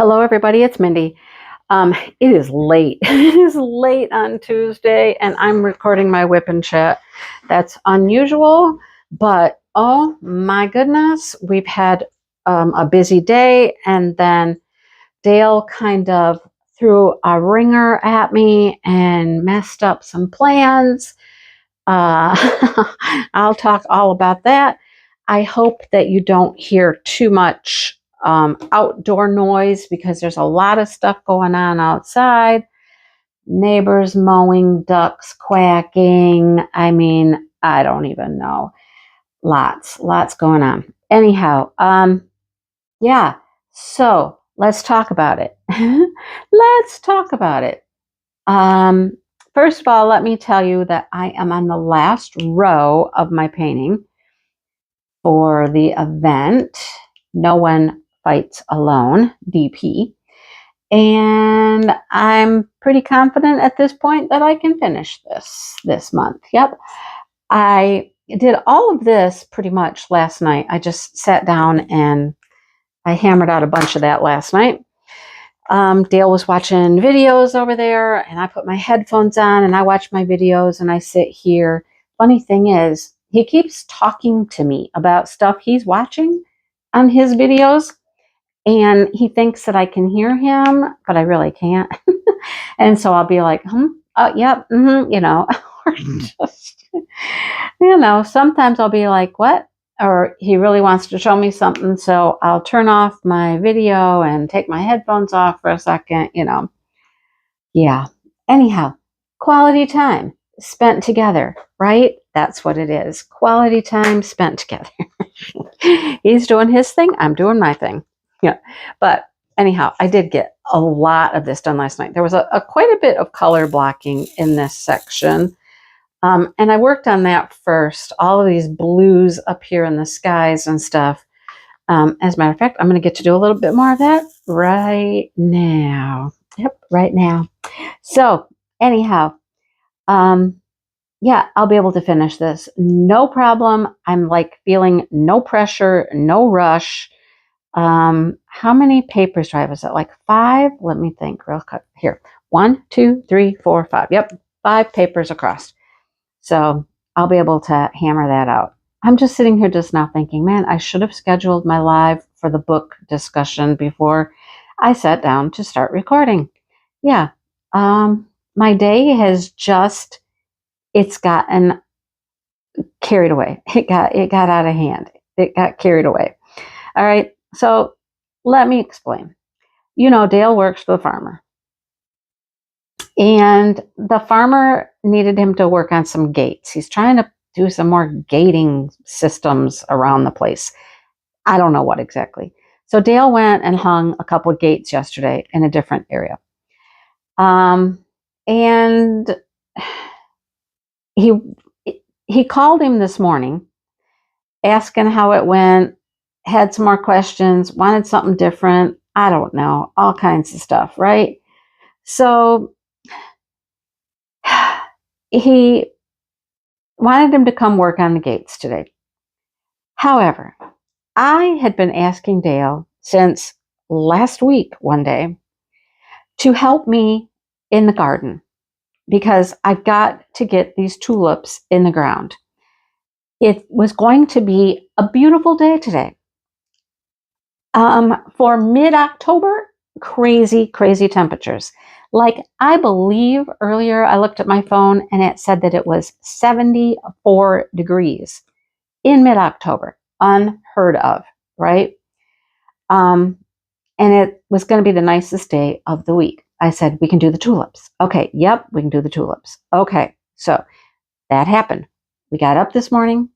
Hello, everybody. It's Mindy. It is late. It is late on Tuesday, and I'm recording my WIP and Chat. That's unusual, but oh my goodness, we've had a busy day, and then Dale kind of threw a ringer at me and messed up some plans. Uh, I'll talk all about that. I hope that you don't hear too much outdoor noise because there's a lot of stuff going on outside. Neighbors mowing, ducks quacking. I mean, I don't even know. Lots going on. Anyhow, yeah. So let's talk about it. Let's talk about it. First of all, let me tell you that I am on the last row of my painting for the event. No One Fights Alone, DP. And I'm pretty confident at this point that I can finish this month. Yep. I did all of this pretty much last night. I just sat down and I hammered out a bunch of that last night. Dale was watching videos over there, and I put my headphones on and I watch my videos and I sit here. Funny thing is, he keeps talking to me about stuff he's watching on his videos, and he thinks that I can hear him, but I really can't. And so I'll be like, yep, or just, sometimes I'll be like, what? Or he really wants to show me something, so I'll turn off my video and take my headphones off for a second, Yeah. Anyhow, quality time spent together, right? That's what it is. Quality time spent together. He's doing his thing. I'm doing my thing. Yeah. But anyhow, I did get a lot of this done last night. There was quite a bit of color blocking in this section. And I worked on that first, all of these blues up here in the skies and stuff. As a matter of fact, I'm going to get to do a little bit more of that right now. Yep, right now. So anyhow, yeah, I'll be able to finish this. No problem. I'm like feeling no pressure, no rush. How many papers do I have? Is it like 5? Let me think real quick. Here, 1, 2, 3, 4, 5. Yep, 5 papers across. So I'll be able to hammer that out. I'm just sitting here just now thinking, man, I should have scheduled my live for the book discussion before I sat down to start recording. Yeah. My day has it's gotten carried away. It got out of hand. It got carried away. All right. So let me explain. Dale works for the farmer. And the farmer needed him to work on some gates. He's trying to do some more gating systems around the place. I don't know what exactly. So Dale went and hung a couple of gates yesterday in a different area. And he called him this morning, asking how it went, had some more questions, wanted something different. I don't know, all kinds of stuff, right? So he wanted him to come work on the gates today. However, I had been asking Dale since last week, one day, to help me in the garden because I've got to get these tulips in the ground. It was going to be a beautiful day today. For mid-October, crazy temperatures. Like, I believe earlier I looked at my phone and it said that it was 74 degrees in mid-October. Unheard of, right? And it was going to be the nicest day of the week. I said, we can do the tulips. Okay, yep, we can do the tulips. Okay, so that happened. We got up this morning,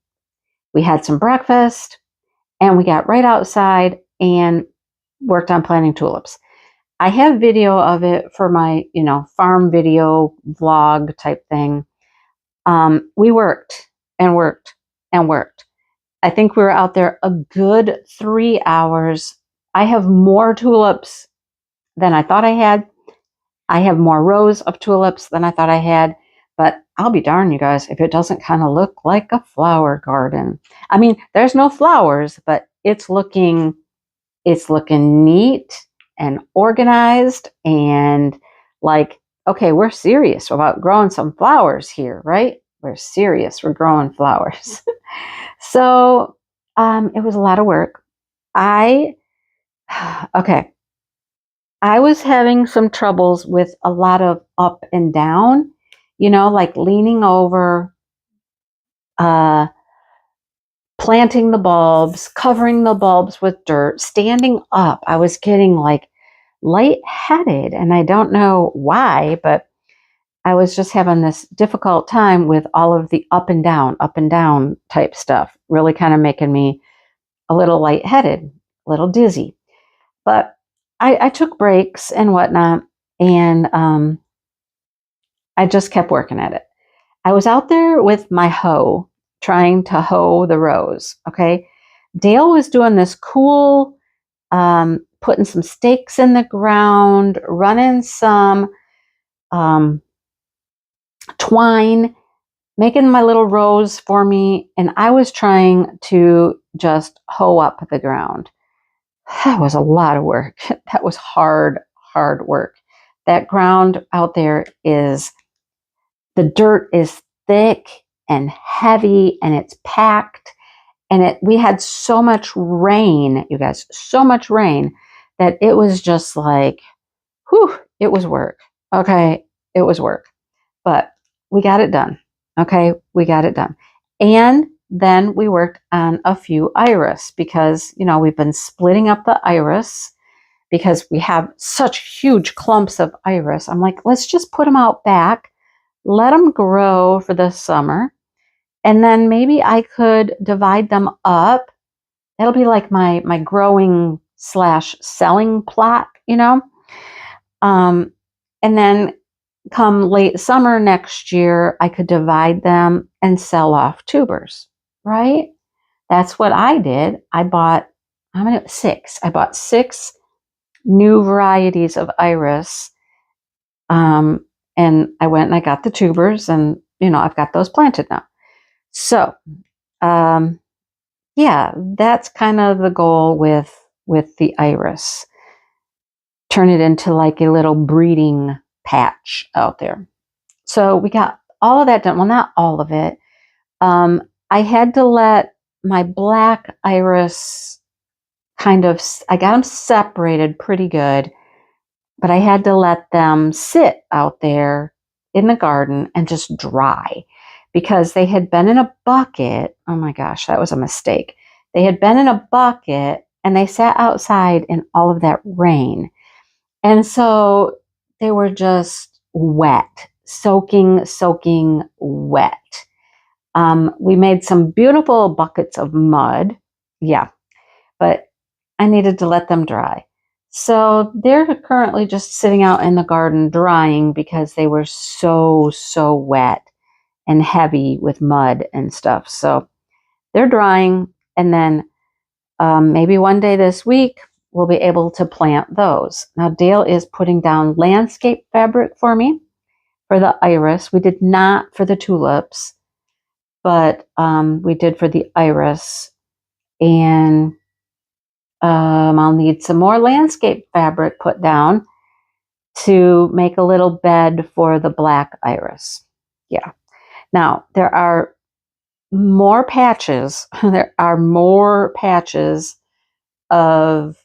we had some breakfast, and we got right outside and worked on planting tulips. I have video of it for my, farm video vlog type thing. We worked and worked and worked. I think we were out there a good 3 hours. I have more tulips than I thought I had. I have more rows of tulips than I thought I had. But I'll be darned, you guys, if it doesn't kind of look like a flower garden. I mean, there's no flowers, but it's looking neat. and organized and like, okay, we're serious about growing some flowers here, right? We're serious. We're growing flowers. So it was a lot of work. Okay. I was having some troubles with a lot of up and down, like leaning over, uh, planting the bulbs, covering the bulbs with dirt, standing up. I was getting like lightheaded, and I don't know why, but I was just having this difficult time with all of the up and down type stuff, really kind of making me a little lightheaded, a little dizzy. But I took breaks and whatnot, and I just kept working at it. I was out there with my hoe, trying to hoe the rows. Okay. Dale was doing this cool, putting some stakes in the ground, running some twine, making my little rows for me. And I was trying to just hoe up the ground. That was a lot of work. That was hard work. That ground out there the dirt is thick and heavy and it's packed. And we had so much rain, you guys, so much rain that it was just like, whew, it was work. Okay, it was work. But we got it done. Okay, we got it done. And then we worked on a few iris because, we've been splitting up the iris because we have such huge clumps of iris. I'm like, let's just put them out back, let them grow for the summer. And then maybe I could divide them up. It'll be like my growing / selling plot, and then come late summer next year, I could divide them and sell off tubers, right? That's what I did. I bought, six. I bought 6 new varieties of iris. And I went and I got the tubers, and, I've got those planted now. So, yeah, that's kind of the goal with the iris. Turn it into like a little breeding patch out there. So we got all of that done. Well, not all of it. I had to let my black iris I got them separated pretty good, but I had to let them sit out there in the garden and just dry because they had been in a bucket. Oh my gosh, that was a mistake. They had been in a bucket and they sat outside in all of that rain. And so they were just wet, soaking wet. We made some beautiful buckets of mud. Yeah, but I needed to let them dry. So they're currently just sitting out in the garden drying because they were so wet and heavy with mud and stuff. So they're drying, and then maybe one day this week we'll be able to plant those. Now Dale is putting down landscape fabric for me for the iris. We did not for the tulips, but we did for the iris. And I'll need some more landscape fabric put down to make a little bed for the black iris. Yeah. Now, there are more patches. There are more patches of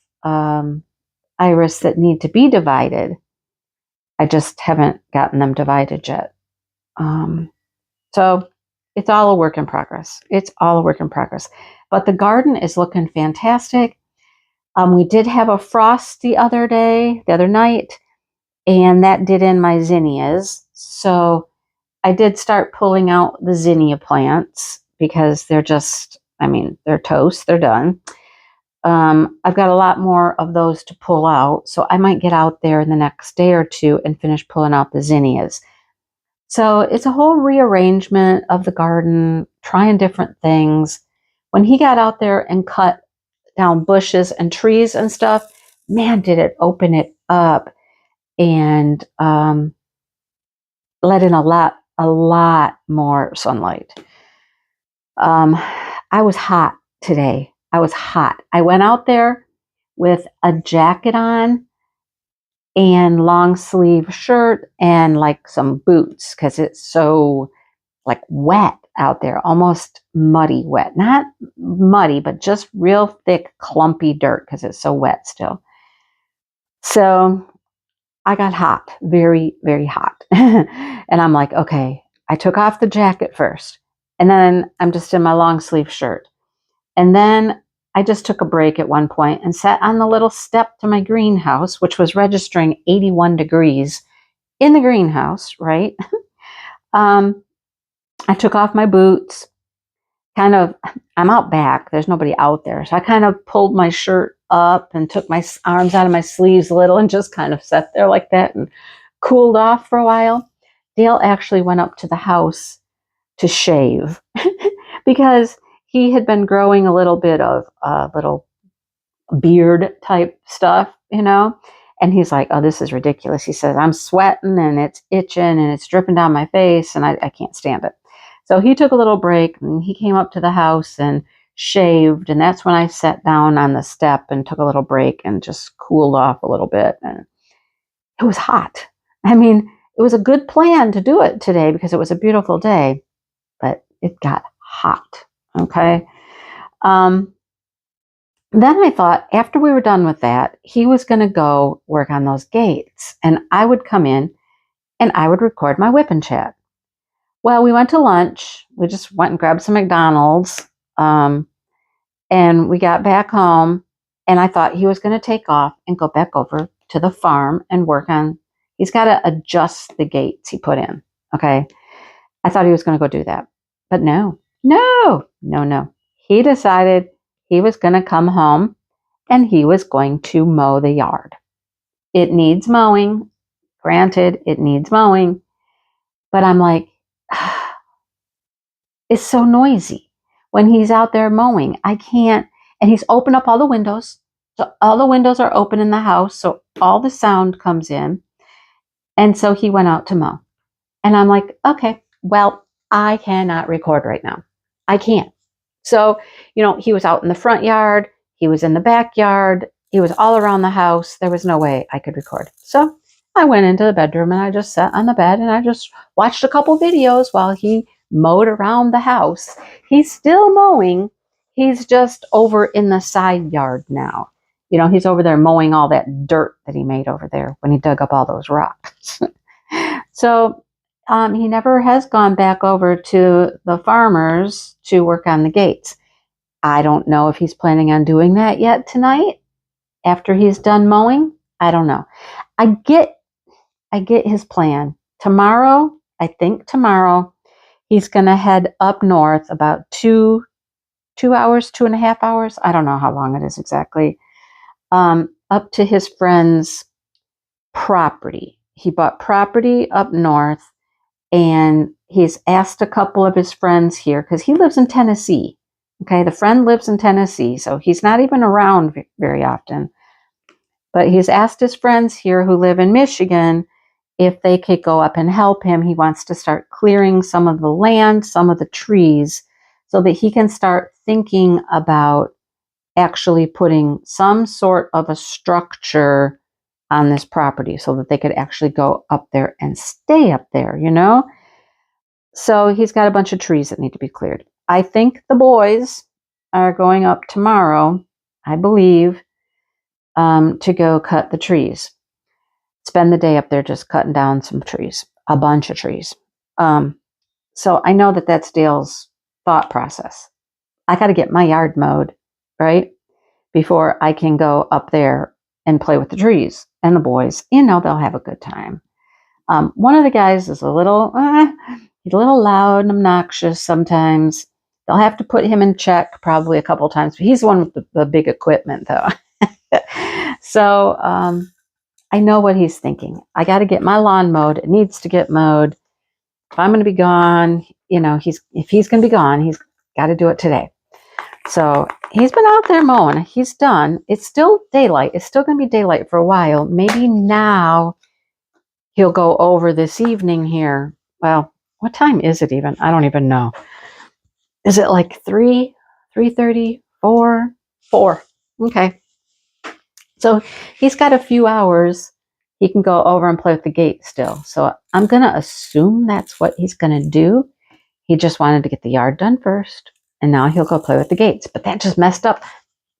iris that need to be divided. I just haven't gotten them divided yet. So it's all a work in progress. It's all a work in progress. But the garden is looking fantastic. We did have a frost the other night, and that did in my zinnias. So I did start pulling out the zinnia plants because they're just, they're toast. They're done. I've got a lot more of those to pull out. So I might get out there in the next day or two and finish pulling out the zinnias. So it's a whole rearrangement of the garden, trying different things. When he got out there and cut down bushes and trees and stuff, man, did it open it up and let in a lot more sunlight. I was hot today. I was hot. I went out there with a jacket on, and long sleeve shirt and like some boots because it's so like wet out there, almost muddy wet. Not muddy, but just real thick, clumpy dirt because it's so wet still. So I got hot, very, very hot. And I'm like, okay, I took off the jacket first. And then I'm just in my long sleeve shirt. And then I just took a break at one point and sat on the little step to my greenhouse, which was registering 81 degrees in the greenhouse, right? I took off my boots, I'm out back. There's nobody out there. So I kind of pulled my shirt up and took my arms out of my sleeves a little and just kind of sat there like that and cooled off for a while. Dale actually went up to the house to shave because he had been growing a little bit of little beard type stuff, and he's like, oh, this is ridiculous. He says, I'm sweating and it's itching and it's dripping down my face and I can't stand it. So he took a little break and he came up to the house and shaved. And that's when I sat down on the step and took a little break and just cooled off a little bit. And it was hot. I mean, it was a good plan to do it today because it was a beautiful day, but it got hot. Okay. Then I thought after we were done with that, he was going to go work on those gates and I would come in and I would record my WIP and Chat. Well, we went to lunch. We just went and grabbed some McDonald's. And we got back home and I thought he was going to take off and go back over to the farm and work on, he's got to adjust the gates he put in. Okay. I thought he was going to go do that, but no. He decided he was going to come home and he was going to mow the yard. It needs mowing. Granted, it needs mowing, but I'm like, it's so noisy when he's out there mowing. I can't, and he's opened up all the windows. So all the windows are open in the house. So all the sound comes in. And so he went out to mow. And I'm like, okay, well, I cannot record right now. I can't. So, he was out in the front yard. He was in the backyard. He was all around the house. There was no way I could record. So I went into the bedroom and I just sat on the bed and I just watched a couple videos while he mowed around the house. He's still mowing. He's just over in the side yard now. He's over there mowing all that dirt that he made over there when he dug up all those rocks. So he never has gone back over to the farmers to work on the gates. I don't know if he's planning on doing that yet tonight after he's done mowing. I don't know. I get his plan. Tomorrow, I think tomorrow, he's going to head up north about 2 hours, 2.5 hours. I don't know how long it is exactly. Up to his friend's property. He bought property up north and he's asked a couple of his friends here because he lives in Tennessee. Okay, the friend lives in Tennessee, so he's not even around very often. But he's asked his friends here who live in Michigan if they could go up and help him. He wants to start clearing some of the land, some of the trees, so that he can start thinking about actually putting some sort of a structure on this property so that they could actually go up there and stay up there, So he's got a bunch of trees that need to be cleared. I think the boys are going up tomorrow, I believe, to go cut the trees. Spend the day up there just cutting down some trees, a bunch of trees. So I know that that's Dale's thought process. I got to get my yard mowed, right? Before I can go up there and play with the trees. And the boys, they'll have a good time. One of the guys is a little loud and obnoxious sometimes. They'll have to put him in check probably a couple times. But he's the one with the big equipment, though. So I know what he's thinking. I got to get my lawn mowed. It needs to get mowed. If I'm going to be gone, if he's going to be gone, he's got to do it today. So he's been out there mowing. He's done. It's still daylight. It's still going to be daylight for a while. Maybe now he'll go over this evening here. Well, what time is it even? I don't even know. Is it like 3, 3:30, 4? 4. Okay. So he's got a few hours he can go over and play with the gate still. So I'm going to assume that's what he's going to do. He just wanted to get the yard done first, and now he'll go play with the gates. But that just messed up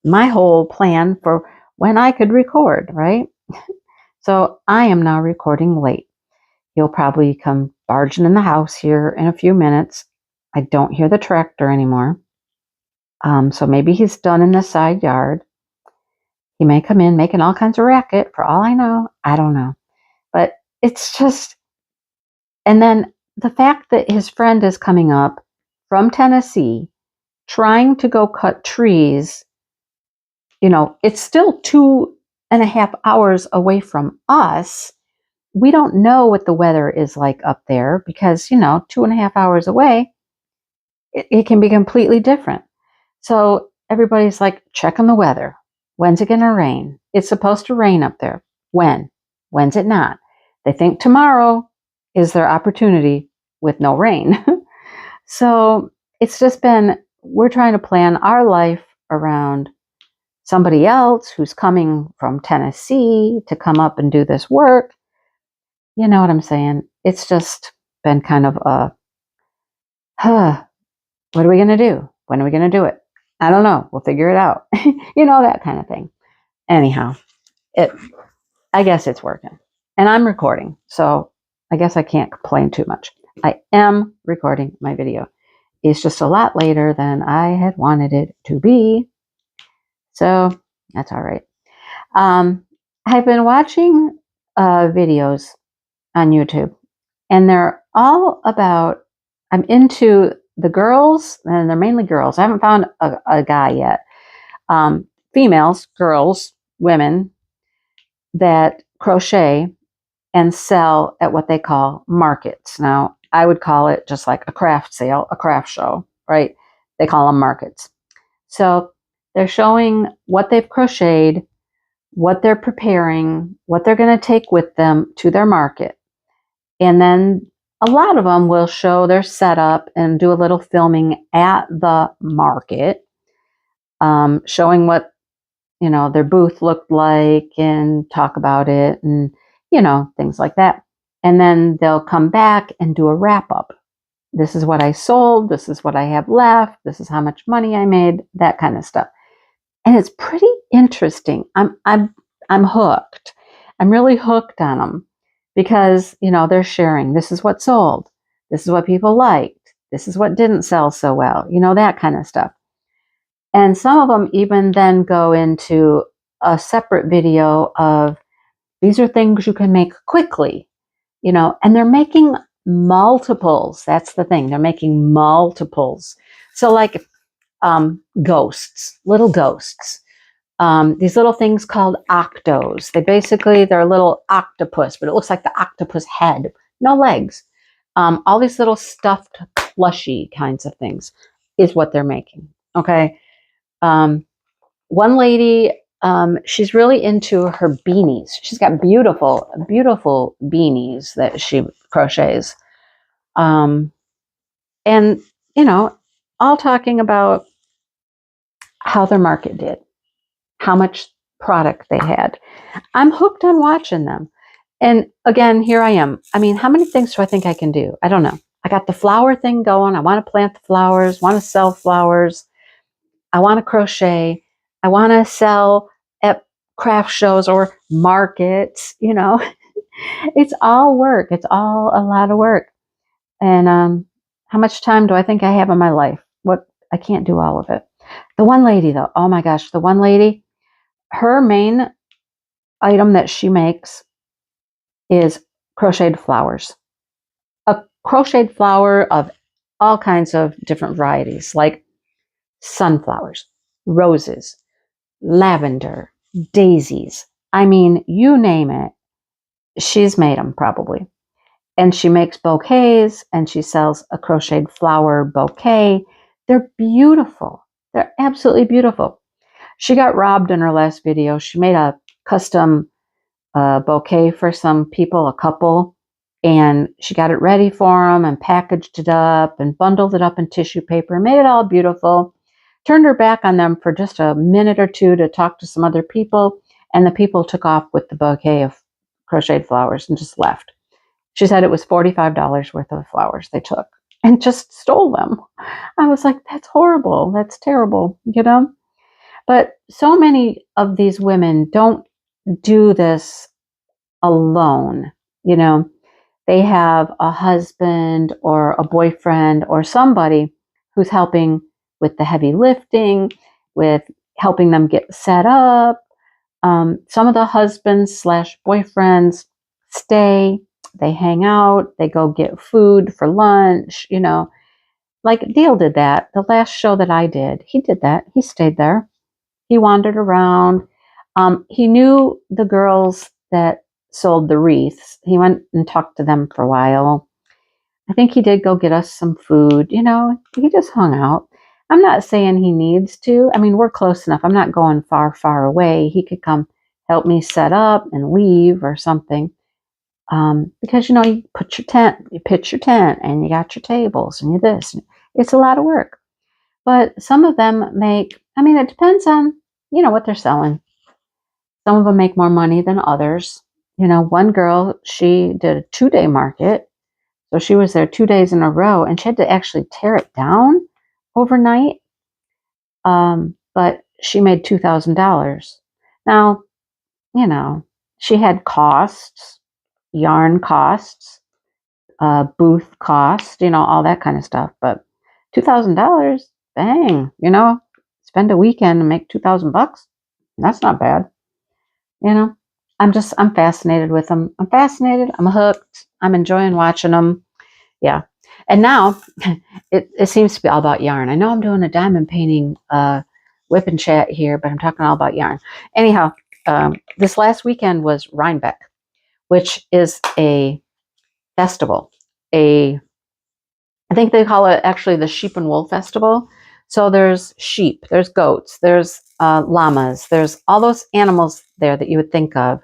my whole plan for when I could record, right? So I am now recording late. He'll probably come barging in the house here in a few minutes. I don't hear the tractor anymore. So maybe he's done in the side yard. He may come in making all kinds of racket for all I know. I don't know. But it's just, and then the fact that his friend is coming up from Tennessee trying to go cut trees, it's still 2.5 hours away from us. We don't know what the weather is like up there because, 2.5 hours away, it can be completely different. So everybody's like, checking the weather. When's it going to rain? It's supposed to rain up there. When? When's it not? They think tomorrow is their opportunity with no rain. So it's just been, we're trying to plan our life around somebody else who's coming from Tennessee to come up and do this work. You know what I'm saying? It's just been kind of what are we going to do? When are we going to do it? I don't know. We'll figure it out. That kind of thing. Anyhow, I guess it's working. And I'm recording. So I guess I can't complain too much. I am recording my video. It's just a lot later than I had wanted it to be. So that's all right. I've been watching videos on YouTube, and they're all about, I'm into the girls, and they're mainly girls. I haven't found a guy yet. Females, girls, women that crochet and sell at what they call markets. Now, I would call it just like a craft sale, a craft show, right? They call them markets. So they're showing what they've crocheted, what they're preparing, what they're going to take with them to their market. And then a lot of them will show their setup and do a little filming at the market, showing what, their booth looked like and talk about it and, things like that. And then they'll come back and do a wrap up. This is what I sold. This is what I have left. This is how much money I made, that kind of stuff. And it's pretty interesting. I'm hooked. I'm really hooked on them because, they're sharing. This is what sold. This is what people liked. This is what didn't sell so well. That kind of stuff. And some of them even then go into a separate video of these are things you can make quickly, and they're making multiples. That's the thing. They're making multiples. So like little ghosts. These little things called octos. They're a little octopus, but it looks like the octopus head, no legs. All these little stuffed plushy kinds of things is what they're making. Okay. One lady, she's really into her beanies. She's got beautiful, beautiful beanies that she crochets. And, all talking about how their market did, how much product they had. I'm hooked on watching them. And again, here I am. I mean, how many things do I think I can do? I don't know. I got the flower thing going. I want to plant the flowers, want to sell flowers. I want to crochet. I want to sell at craft shows or markets, It's all work. It's all a lot of work. And how much time do I think I have in my life? I can't do all of it. The one lady though, oh my gosh, the one lady, her main item that she makes is crocheted flowers. A crocheted flower of all kinds of different varieties, like sunflowers, roses, lavender, daisies. I mean, you name it, she's made them probably. And she makes bouquets and she sells a crocheted flower bouquet. They're beautiful. They're absolutely beautiful. She got robbed in her last video. She made a custom bouquet for some people, a couple, and she got it ready for them and packaged it up and bundled it up in tissue paper and made it all beautiful. Turned her back on them for just a minute or two to talk to some other people, and the people took off with the bouquet of crocheted flowers and just left. She said it was $45 worth of flowers they took and just stole them. I was like, that's horrible. That's terrible, you know? But so many of these women don't do this alone, you know? They have a husband or a boyfriend or somebody who's helping with the heavy lifting, with helping them get set up. Some of the husbands slash boyfriends stay, they hang out, they go get food for lunch, you know. Like Dale did that. The last show that I did, he did that. He stayed there. He wandered around. He knew the girls that sold the wreaths. He went and talked to them for a while. I think he did go get us some food. You know, he just hung out. I'm not saying he needs to. I mean, we're close enough. I'm not going far, far away. He could come help me set up and leave or something. Because, you know, you pitch your tent, and you got your tables, and you this. It's a lot of work. But some of them make, I mean, it depends on, you know, what they're selling. Some of them make more money than others. You know, one girl, she did a 2-day market. So she was there 2 days in a row, and she had to actually tear it down overnight. But she made $2,000. Now, you know, she had costs, yarn costs, booth cost, you know, all that kind of stuff. But $2,000, bang, you know, spend a weekend and make $2,000. That's not bad. You know, I'm fascinated with them. I'm fascinated. I'm hooked. I'm enjoying watching them. Yeah. And now it seems to be all about yarn. I know I'm doing a diamond painting WIP and Chat here, but I'm talking all about yarn. Anyhow, this last weekend was Rhinebeck, which is a festival. I think they call it actually the Sheep and Wool Festival. So there's sheep, there's goats, there's llamas, there's all those animals there that you would think of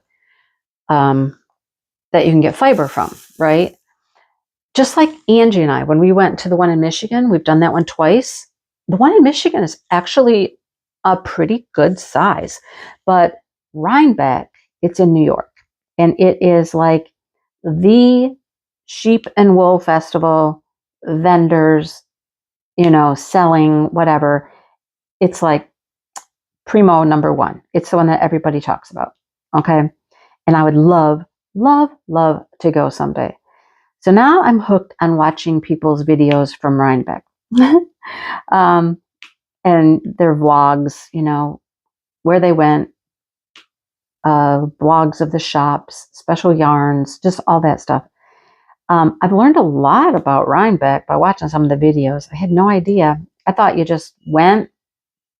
that you can get fiber from, right? Just like Angie and I, when we went to the one in Michigan, we've done that one twice. The one in Michigan is actually a pretty good size. But Rhinebeck, it's in New York. And it is like the sheep and wool festival, vendors, you know, selling whatever. It's like primo number one. It's the one that everybody talks about. Okay. And I would love, love, love to go someday. So now I'm hooked on watching people's videos from Rhinebeck. And their vlogs, you know, where they went, vlogs of the shops, special yarns, just all that stuff. I've learned a lot about Rhinebeck by watching some of the videos. I had no idea. I thought you just went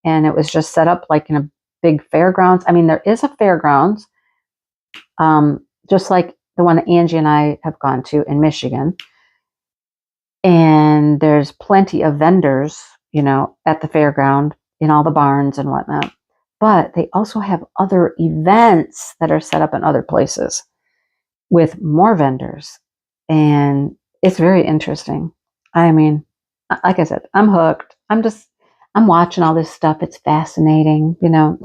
and it was just set up like in a big fairgrounds. I mean, there is a fairgrounds, just like the one that Angie and I have gone to in Michigan. And there's plenty of vendors, you know, at the fairground, in all the barns and whatnot. But they also have other events that are set up in other places with more vendors. And it's very interesting. I mean, like I said, I'm hooked. I'm watching all this stuff. It's fascinating, you know.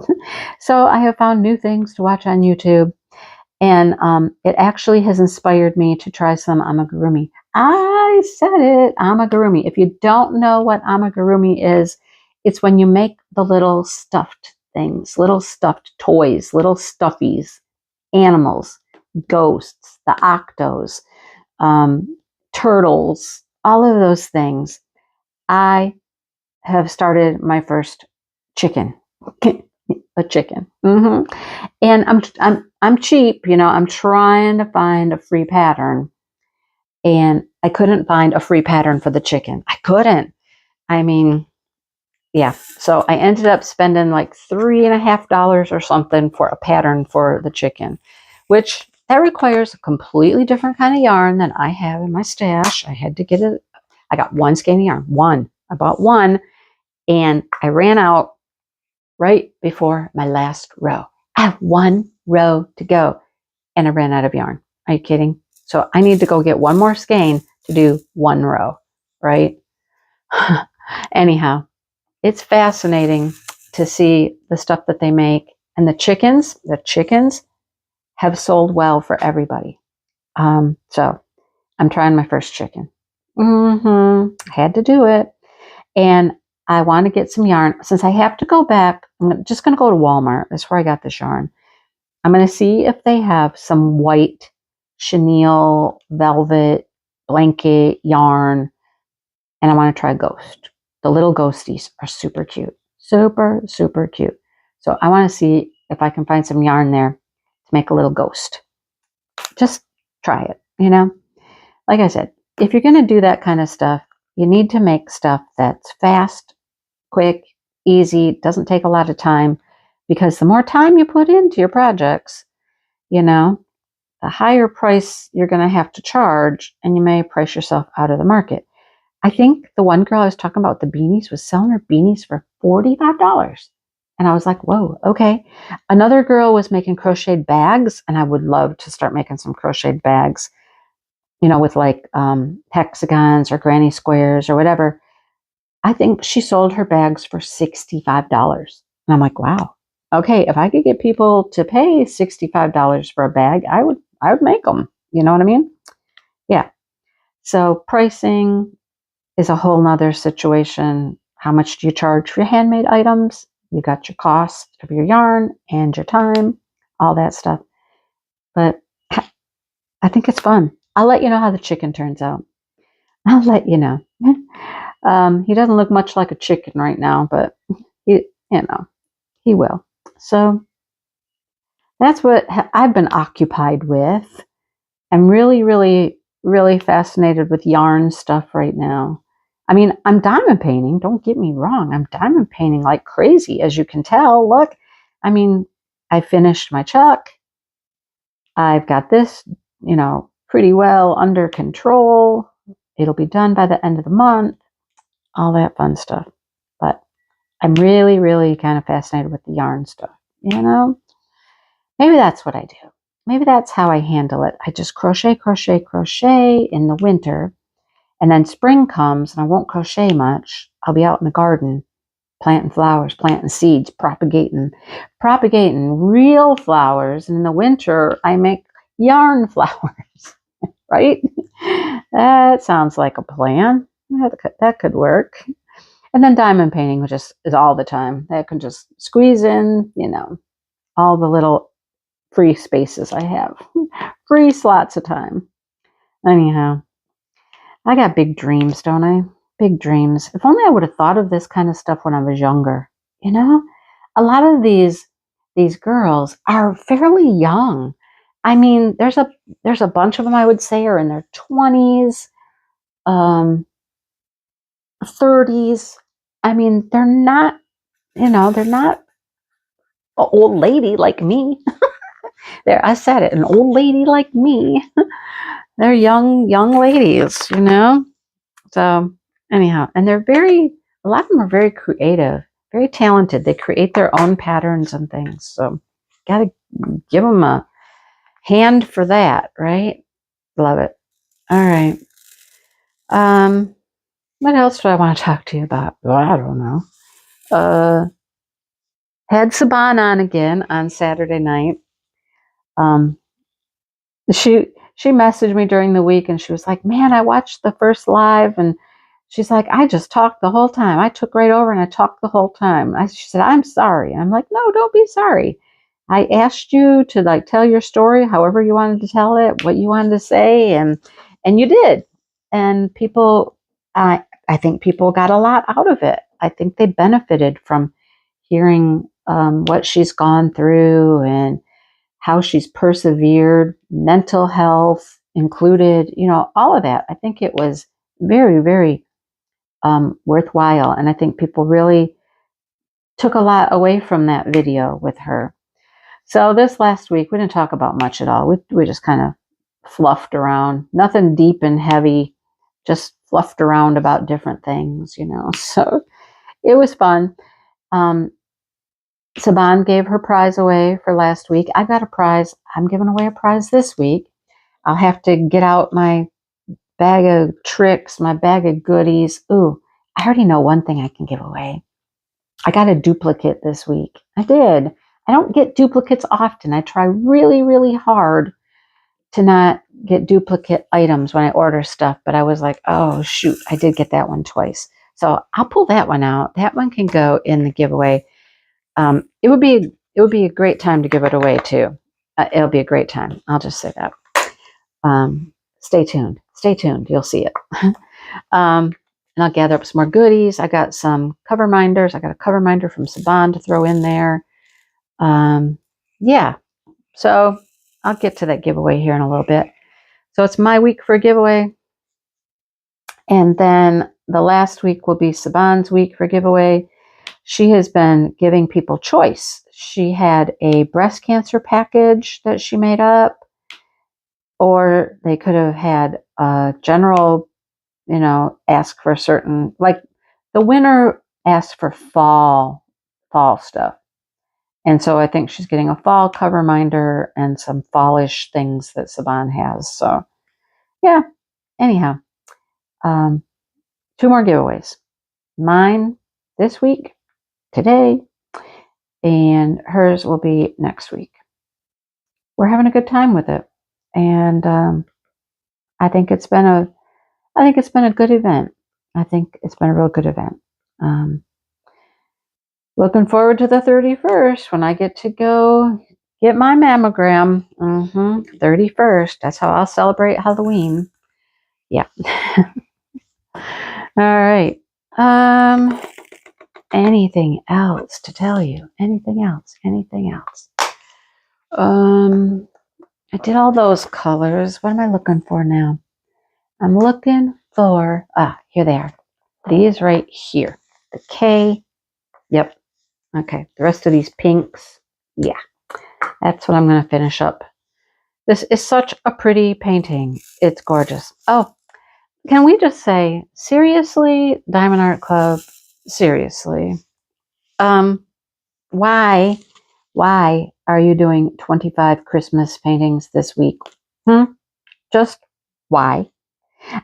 So I have found new things to watch on YouTube. And it actually has inspired me to try some amigurumi. I said it, amigurumi. If you don't know what amigurumi is, it's when you make the little stuffed things, little stuffed toys, little stuffies, animals, ghosts, the octos, turtles, all of those things. I have started my first chicken. A chicken. And I'm cheap, you know, I'm trying to find a free pattern. And I couldn't find a free pattern for the chicken. I couldn't. I mean, yeah. So I ended up spending like $3.50 or something for a pattern for the chicken, which that requires a completely different kind of yarn than I have in my stash. I had to get it. I got one skein of yarn. One. I bought one and I ran out right before my last row. I have one row to go and I ran out of yarn. Are you kidding? So I need to go get one more skein to do one row, right? Anyhow, it's fascinating to see the stuff that they make. And the chickens have sold well for everybody. So I'm trying my first chicken. Had to do it. And I want to get some yarn. Since I have to go back, I'm just going to go to Walmart. That's where I got this yarn. I'm going to see if they have some white chenille velvet blanket yarn. And I want to try Ghost. The little ghosties are super cute. Super, super cute. So I want to see if I can find some yarn there to make a little ghost. Just try it, you know? Like I said, if you're going to do that kind of stuff, you need to make stuff that's fast, quick, easy, doesn't take a lot of time, because the more time you put into your projects, you know, the higher price you're going to have to charge, and you may price yourself out of the market. I think the one girl I was talking about, the beanies, was selling her beanies for $45. And I was like, whoa, okay. Another girl was making crocheted bags, and I would love to start making some crocheted bags, you know, with like hexagons or granny squares or whatever. I think she sold her bags for $65. And I'm like, wow, okay, if I could get people to pay $65 for a bag, I would make them. You know what I mean? Yeah. So pricing is a whole nother situation. How much do you charge for your handmade items? You got your cost of your yarn and your time, all that stuff. But I think it's fun. I'll let you know how the chicken turns out. I'll let you know. He doesn't look much like a chicken right now, but he will. So that's what I've been occupied with. I'm really, really, really fascinated with yarn stuff right now. I mean, I'm diamond painting. Don't get me wrong. I'm diamond painting like crazy, as you can tell. Look, I mean, I finished my chuck. I've got this, you know, pretty well under control. It'll be done by the end of the month. All that fun stuff. But I'm really, really kind of fascinated with the yarn stuff, you know? Maybe that's what I do. Maybe that's how I handle it. I just crochet, crochet, crochet in the winter. And then spring comes and I won't crochet much. I'll be out in the garden planting flowers, planting seeds, propagating real flowers. And in the winter, I make yarn flowers, right? That sounds like a plan. That could work. And then diamond painting, which is all the time. That can just squeeze in, you know, all the little free spaces I have. Free slots of time. Anyhow, I got big dreams, don't I? Big dreams. If only I would have thought of this kind of stuff when I was younger. You know, a lot of these girls are fairly young. I mean, there's a bunch of them I would say are in their 20s, 30s. I mean, they're not, you know, they're not an old lady like me. There, I said it, an old lady like me. They're young ladies, you know. So anyhow, and a lot of them are very creative, very talented. They create their own patterns and things. So gotta give them a hand for that, right? Love it. All right. What else do I want to talk to you about? Well, I don't know. Had Saban on again on Saturday night. She messaged me during the week and she was like, man, I watched the first live, and she's like, I just talked the whole time. I took right over and I talked the whole time. She said, I'm sorry. And I'm like, no, don't be sorry. I asked you to like tell your story however you wanted to tell it, what you wanted to say, and you did. And people, I think people got a lot out of it. I think they benefited from hearing what she's gone through and how she's persevered, mental health included, you know, all of that. I think it was very, very worthwhile. And I think people really took a lot away from that video with her. So this last week, we didn't talk about much at all. We just kind of fluffed around, nothing deep and heavy, just fluffed around about different things, you know. So it was fun. Saban gave her prize away for last week. I got a prize. I'm giving away a prize this week. I'll have to get out my bag of tricks, my bag of goodies. Ooh, I already know one thing I can give away. I got a duplicate this week. I did. I don't get duplicates often. I try really, really hard to not get duplicate items when I order stuff, but I was like, oh shoot, I did get that one twice. So I'll pull that one out. That one can go in the giveaway. It would be a great time to give it away too. It'll be a great time. I'll just say that. Stay tuned. Stay tuned. You'll see it. And I'll gather up some more goodies. I got some cover minders. I got a cover minder from Saban to throw in there. Yeah. So I'll get to that giveaway here in a little bit. So it's my week for a giveaway. And then the last week will be Saban's week for giveaway. She has been giving people choice. She had a breast cancer package that she made up, or they could have had a general, ask for certain, like the winner asked for fall stuff. And so I think she's getting a fall cover minder and some fallish things that Saban has. So yeah, anyhow, 2 more giveaways. Mine this week, today, and hers will be next week. We're having a good time with it. And I think it's been a good event. I think it's been a real good event. Looking forward to the 31st when I get to go get my mammogram. 31st. That's how I'll celebrate Halloween. Yeah. All right. Anything else to tell you? Anything else? I did all those colors. What am I looking for now? I'm looking for, here they are. These right here. The K. Yep. Okay. The rest of these pinks. Yeah. That's what I'm going to finish up. This is such a pretty painting. It's gorgeous. Oh, can we just say, seriously, Diamond Art Club, seriously. Why are you doing 25 Christmas paintings this week? Just why?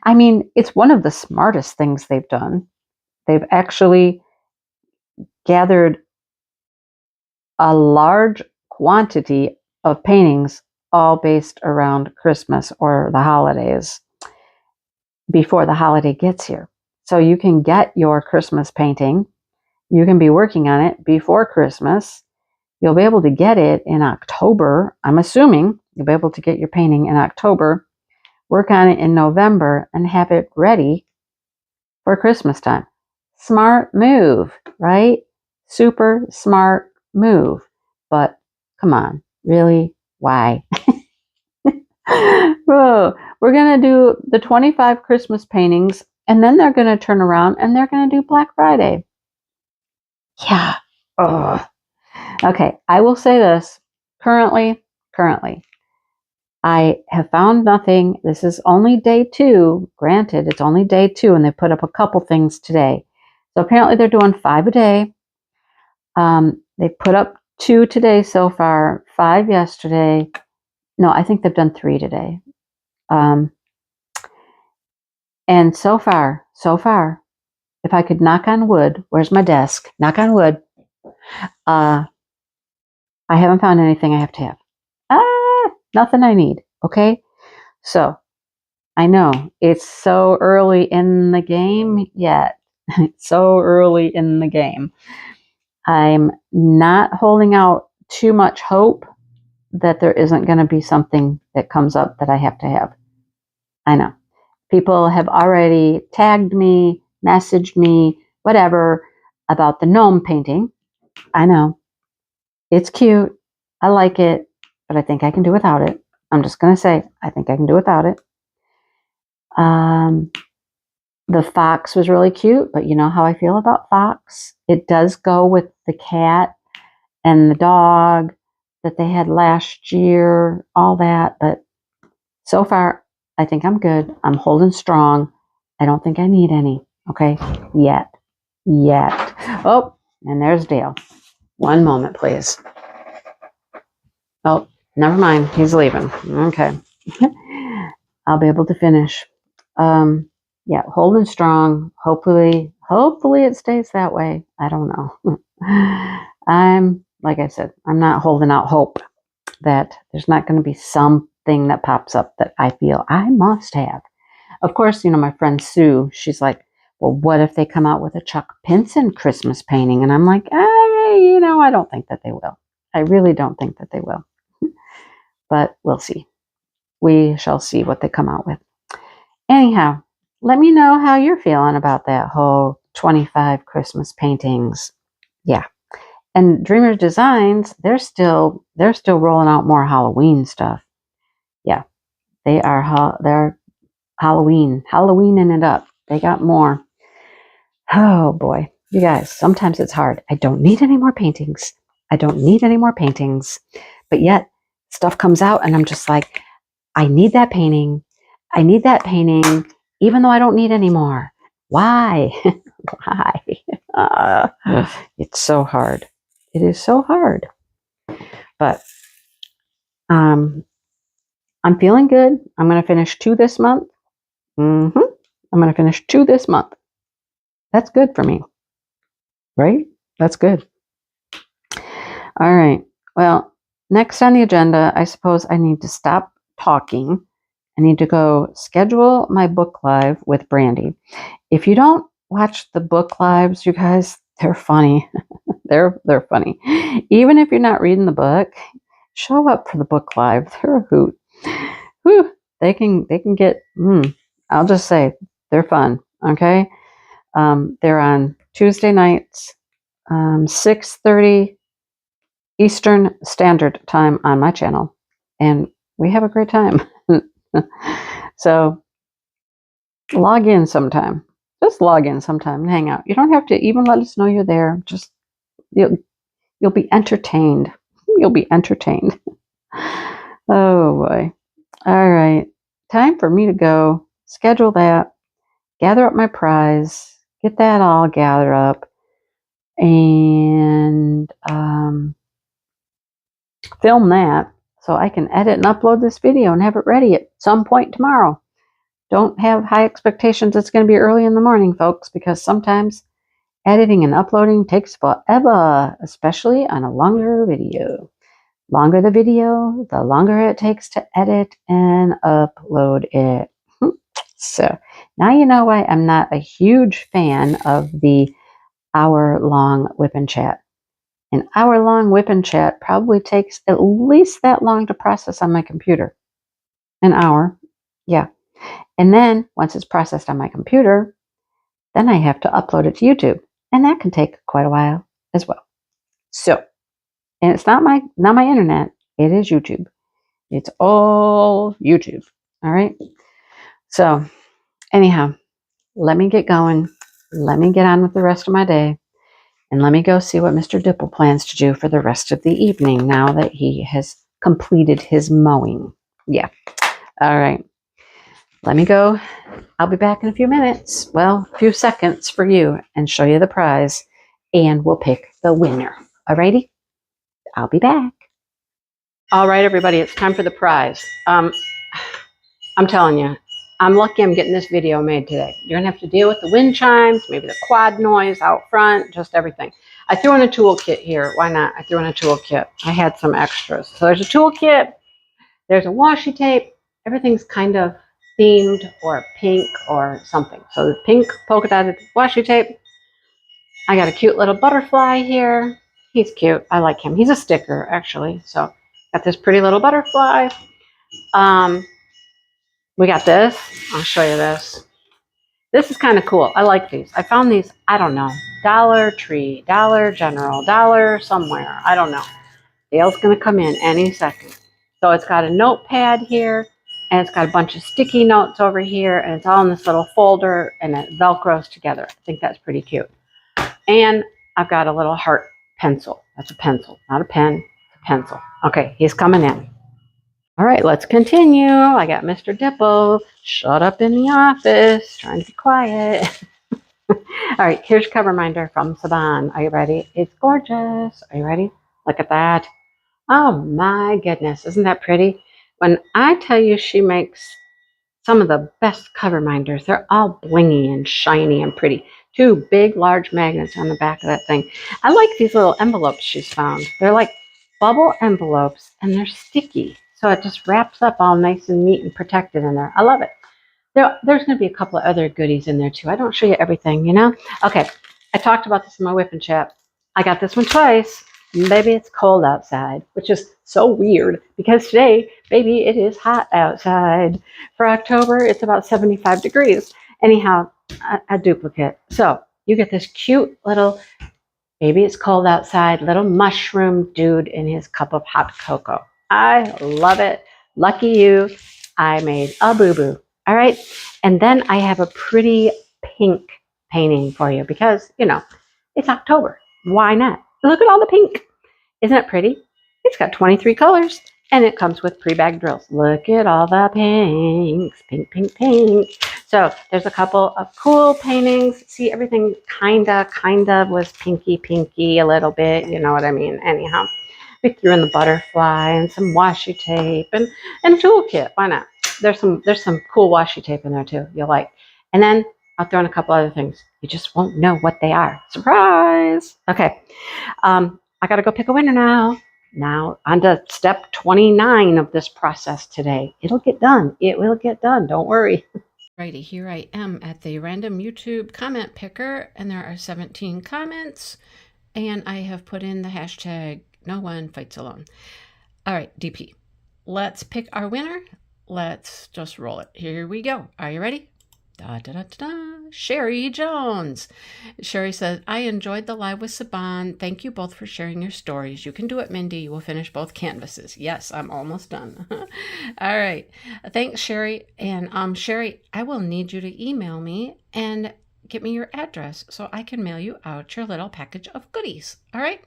I mean, it's one of the smartest things they've done. They've actually gathered a large quantity of paintings all based around Christmas or the holidays before the holiday gets here. So you can get your Christmas painting. You can be working on it before Christmas. You'll be able to get it in October. I'm assuming you'll be able to get your painting in October, work on it in November, and have it ready for Christmas time. Smart move, right? Super smart move. But come on, really? Why? Whoa, we're going to do the 25 Christmas paintings, and then they're going to turn around and they're going to do Black Friday. Yeah. Ugh. Okay, I will say this. Currently, I have found nothing. This is only day 2. Granted, it's only day 2, and they put up a couple things today. So apparently they're doing 5 a day. They put up 2 today so far, 5 yesterday. No, I think they've done 3 today. And so far, if I could knock on wood, where's my desk? Knock on wood. I haven't found anything I have to have. Nothing I need. Okay. So I know it's so early in the game yet. So early in the game. I'm not holding out too much hope that there isn't going to be something that comes up that I have to have. I know. People have already tagged me, messaged me, whatever, about the gnome painting. I know. It's cute. I like it, but I think I can do without it. I'm just going to say, I think I can do without it. The fox was really cute, but you know how I feel about fox. It does go with the cat and the dog that they had last year, all that. But so far, I think I'm good. I'm holding strong. I don't think I need any. Okay? Yet. Oh, and there's Dale. One moment, please. Oh, never mind. He's leaving. Okay. I'll be able to finish. Yeah, holding strong. Hopefully it stays that way. I don't know. I'm like I said, I'm not holding out hope that there's not going to be something that pops up that I feel I must have. Of course, my friend Sue, she's like, well, what if they come out with a Chuck Pinson Christmas painting? And I'm like, I don't think that they will. I really don't think that they will. But we'll see. We shall see what they come out with. Anyhow, let me know how you're feeling about that whole 25 Christmas paintings. Yeah. And Dreamers Designs, they're still rolling out more Halloween stuff. Yeah. They're Halloweening it up. They got more. Oh boy, you guys, sometimes it's hard. I don't need any more paintings. But yet stuff comes out and I'm just like, I need that painting. Even though I don't need any more. Why? Why? It's so hard. It is so hard. But I'm feeling good. I'm going to finish 2 this month. I'm going to finish 2 this month. That's good for me. Right? That's good. All right. Well, next on the agenda, I suppose I need to stop talking. I need to go schedule my book live with Brandy. If you don't watch the book lives, you guys, they're funny. they're funny. Even if you're not reading the book, show up for the book live. They're a hoot. Whew, they can get. I'll just say they're fun. Okay, they're on Tuesday nights, 6:30 Eastern Standard Time on my channel, and we have a great time. So log in sometime. Just log in sometime and hang out. You don't have to even let us know you're there. Just you'll be entertained. You'll be entertained. Oh boy. All right. Time for me to go. Schedule that. Gather up my prize. Get that all gathered up. And film that so I can edit and upload this video and have it ready at some point tomorrow. Don't have high expectations it's going to be early in the morning, folks, because sometimes editing and uploading takes forever, especially on a longer video. Longer the video, the longer it takes to edit and upload it. So now you know why I'm not a huge fan of the hour-long WIP and Chat. An hour-long WIP and Chat probably takes at least that long to process on my computer. An hour, yeah. And then once it's processed on my computer, then I have to upload it to YouTube. And that can take quite a while as well. So, and it's not my internet, it is YouTube. It's all YouTube. All right. So anyhow, let me get going. Let me get on with the rest of my day. And let me go see what Mr. Dipple plans to do for the rest of the evening now that he has completed his mowing. Yeah. All right. Let me go. I'll be back in a few minutes. Well, a few seconds for you and show you the prize. And we'll pick the winner. Alrighty? I'll be back. All right, everybody. It's time for the prize. I'm telling you, I'm lucky I'm getting this video made today. You're going to have to deal with the wind chimes, maybe the quad noise out front, just everything. I threw in a toolkit here. Why not? I threw in a toolkit. I had some extras. So there's a toolkit. There's a washi tape. Everything's kind of themed or pink or something. So the pink polka dotted washi tape. I got a cute little butterfly here. He's cute. I like him. He's a sticker, actually. So got this pretty little butterfly. We got this. I'll show you this. This is kind of cool. I like these. I found these, I don't know, Dollar Tree, Dollar General, Dollar somewhere. I don't know. Dale's going to come in any second. So it's got a notepad here, and it's got a bunch of sticky notes over here, and it's all in this little folder, and it Velcros together. I think that's pretty cute. And I've got a little heart pencil. That's a pencil, not a pen, it's a pencil. Okay, he's coming in. All right, let's continue. I got Mr. Dipple shut up in the office, trying to be quiet. All right, here's your cover reminder from Saban. Are you ready? It's gorgeous. Are you ready? Look at that. Oh my goodness, isn't that pretty? When I tell you she makes some of the best cover minders, they're all blingy and shiny and pretty. 2 big, large magnets on the back of that thing. I like these little envelopes she's found. They're like bubble envelopes, and they're sticky. So it just wraps up all nice and neat and protected in there. I love it. There's going to be a couple of other goodies in there too. I don't show you everything, you know? Okay, I talked about this in my WIP and Chat. I got this one twice. Baby, it's cold outside, which is so weird because today, baby, it is hot outside. For October, it's about 75 degrees. Anyhow, a duplicate. So you get this cute little, baby, it's cold outside, little mushroom dude in his cup of hot cocoa. I love it. Lucky you. I made a boo-boo. All right. And then I have a pretty pink painting for you because, you know, it's October. Why not? Look at all the pink. Isn't it pretty? It's got 23 colors and it comes with pre-bagged drills. Look at all the pinks. Pink, pink, pink. So there's a couple of cool paintings. See, everything kind of was pinky a little bit. You know what I mean? Anyhow, we threw in the butterfly and some washi tape and a toolkit. Why not? There's some cool washi tape in there too. You'll like. And then I'll throw in a couple other things. You just won't know what they are. Surprise! Okay. I got to go pick a winner now. Now on to step 29 of this process today. It'll get done. It will get done. Don't worry. Righty, here I am at the random YouTube comment picker, and there are 17 comments, and I have put in the hashtag no one fights alone. All right, DP. Let's pick our winner. Let's just roll it. Here we go. Are you ready? Da, da, da, da, da. Sherry Jones. Sherry says, I enjoyed the live with Saban. Thank you both for sharing your stories. You can do it, Mindy. You will finish both canvases. Yes, I'm almost done. All right. Thanks, Sherry. And Sherry, I will need you to email me and get me your address so I can mail you out your little package of goodies. All right.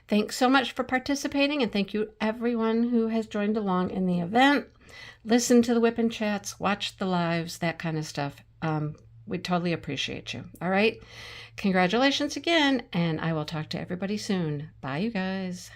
Thanks so much for participating, and thank you everyone who has joined along in the event. Listen to the WIP and Chats, watch the lives, that kind of stuff. We totally appreciate you. All right. Congratulations again, and I will talk to everybody soon. Bye, you guys.